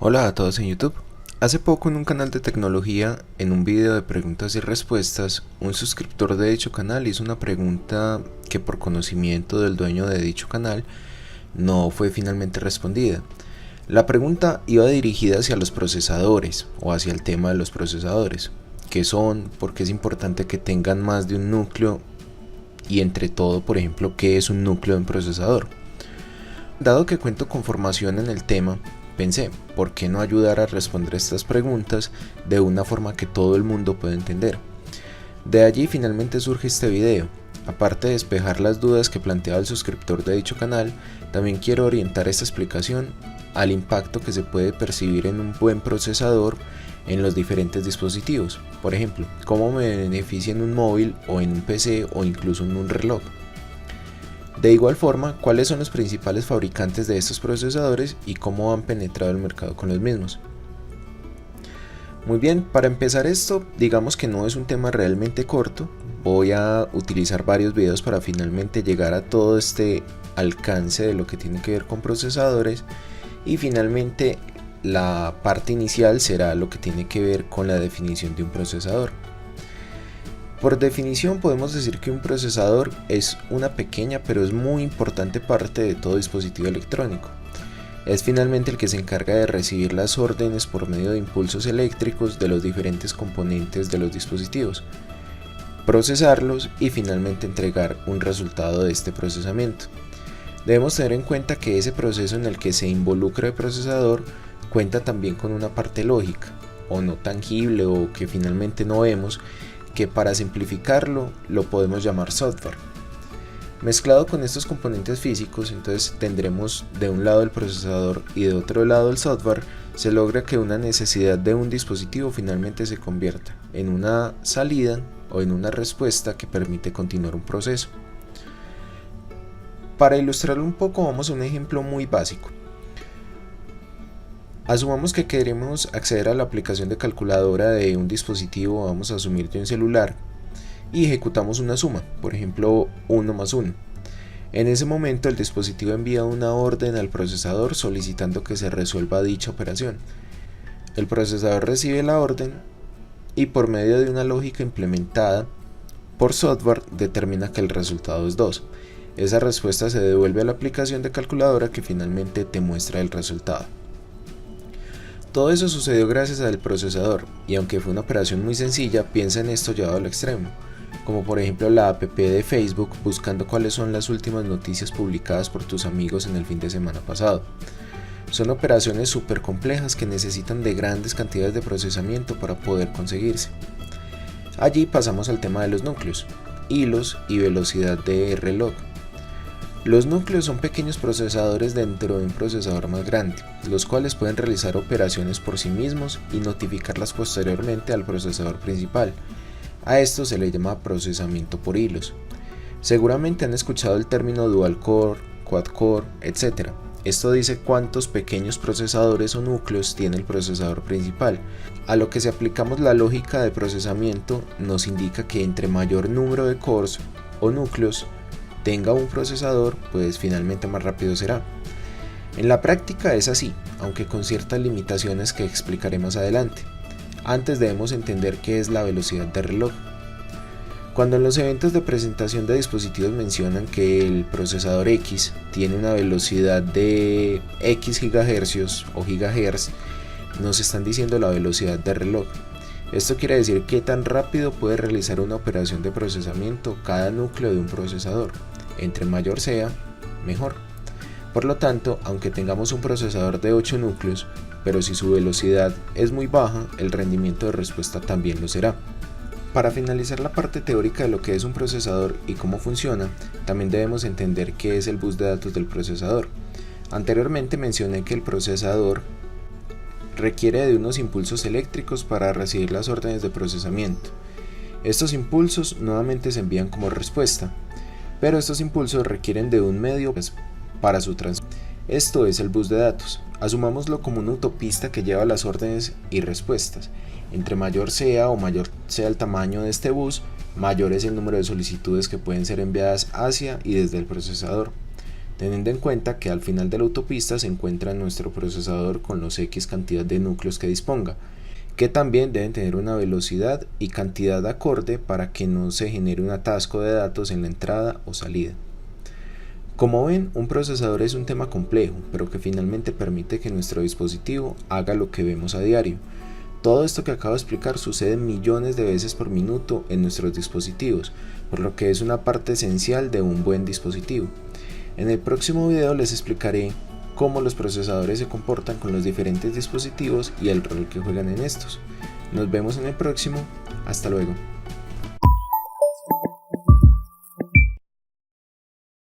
Hola a todos en YouTube. Hace poco en un canal de tecnología, en un video de preguntas y respuestas, un suscriptor de dicho canal hizo una pregunta que por conocimiento del dueño de dicho canal no fue finalmente respondida. La pregunta iba dirigida hacia los procesadores o hacia el tema de los procesadores. ¿Qué son? ¿Por qué es importante que tengan más de un núcleo? Y entre todo, por ejemplo, ¿qué es un núcleo de un procesador? Dado que cuento con formación en el tema, pensé, ¿por qué no ayudar a responder estas preguntas de una forma que todo el mundo pueda entender? De allí finalmente surge este video. Aparte de despejar las dudas que planteaba el suscriptor de dicho canal, también quiero orientar esta explicación al impacto que se puede percibir en un buen procesador en los diferentes dispositivos. Por ejemplo, cómo me beneficia en un móvil o en un PC o incluso en un reloj. De igual forma, cuáles son los principales fabricantes de estos procesadores y cómo han penetrado el mercado con los mismos. Muy bien, para empezar esto, digamos que no es un tema realmente corto. Voy a utilizar varios videos para finalmente llegar a todo este alcance de lo que tiene que ver con procesadores. Y finalmente la parte inicial será lo que tiene que ver con la definición de un procesador. Por definición podemos decir que un procesador es una pequeña pero es muy importante parte de todo dispositivo electrónico. Es finalmente el que se encarga de recibir las órdenes por medio de impulsos eléctricos de los diferentes componentes de los dispositivos, procesarlos y finalmente entregar un resultado de este procesamiento. Debemos tener en cuenta que ese proceso en el que se involucra el procesador cuenta también con una parte lógica, o no tangible o que finalmente no vemos, que para simplificarlo lo podemos llamar software. Mezclado con estos componentes físicos, entonces tendremos de un lado el procesador y de otro lado el software, se logra que una necesidad de un dispositivo finalmente se convierta en una salida o en una respuesta que permite continuar un proceso. Para ilustrarlo un poco, vamos a un ejemplo muy básico. Asumamos que queremos acceder a la aplicación de calculadora de un dispositivo, vamos a asumir de un celular, y ejecutamos una suma, por ejemplo 1 más 1. En ese momento el dispositivo envía una orden al procesador solicitando que se resuelva dicha operación. El procesador recibe la orden y por medio de una lógica implementada por software determina que el resultado es 2. Esa respuesta se devuelve a la aplicación de calculadora que finalmente te muestra el resultado. Todo eso sucedió gracias al procesador, y aunque fue una operación muy sencilla, piensa en esto llevado al extremo, como por ejemplo la app de Facebook buscando cuáles son las últimas noticias publicadas por tus amigos en el fin de semana pasado. Son operaciones súper complejas que necesitan de grandes cantidades de procesamiento para poder conseguirse. Allí pasamos al tema de los núcleos, hilos y velocidad de reloj. Los núcleos son pequeños procesadores dentro de un procesador más grande, los cuales pueden realizar operaciones por sí mismos y notificarlas posteriormente al procesador principal. A esto se le llama procesamiento por hilos. Seguramente han escuchado el término dual core, quad core, etc. Esto dice cuántos pequeños procesadores o núcleos tiene el procesador principal. A lo que si aplicamos la lógica de procesamiento, nos indica que entre mayor número de cores o núcleos tenga un procesador, pues finalmente más rápido será. En la práctica es así, aunque con ciertas limitaciones que explicaré más adelante. Antes debemos entender qué es la velocidad de reloj. Cuando en los eventos de presentación de dispositivos mencionan que el procesador X tiene una velocidad de X gigahercios o gigahertz, nos están diciendo la velocidad de reloj. Esto quiere decir qué tan rápido puede realizar una operación de procesamiento cada núcleo de un procesador. Entre mayor sea, mejor. Por lo tanto, aunque tengamos un procesador de 8 núcleos, pero si su velocidad es muy baja, el rendimiento de respuesta también lo será. Para finalizar la parte teórica de lo que es un procesador y cómo funciona, también debemos entender qué es el bus de datos del procesador. Anteriormente mencioné que el procesador requiere de unos impulsos eléctricos para recibir las órdenes de procesamiento. Estos impulsos nuevamente se envían como respuesta, pero estos impulsos requieren de un medio para su transmisión. Esto es el bus de datos. Asumámoslo como una autopista que lleva las órdenes y respuestas. Entre mayor sea o mayor sea el tamaño de este bus, mayor es el número de solicitudes que pueden ser enviadas hacia y desde el procesador. teniendo en cuenta que al final de la autopista se encuentra nuestro procesador con los X cantidad de núcleos que disponga, que también deben tener una velocidad y cantidad acorde para que no se genere un atasco de datos en la entrada o salida. Como ven, un procesador es un tema complejo, pero que finalmente permite que nuestro dispositivo haga lo que vemos a diario. Todo esto que acabo de explicar sucede millones de veces por minuto en nuestros dispositivos, por lo que es una parte esencial de un buen dispositivo. En el próximo video les explicaré cómo los procesadores se comportan con los diferentes dispositivos y el rol que juegan en estos. Nos vemos en el próximo, hasta luego.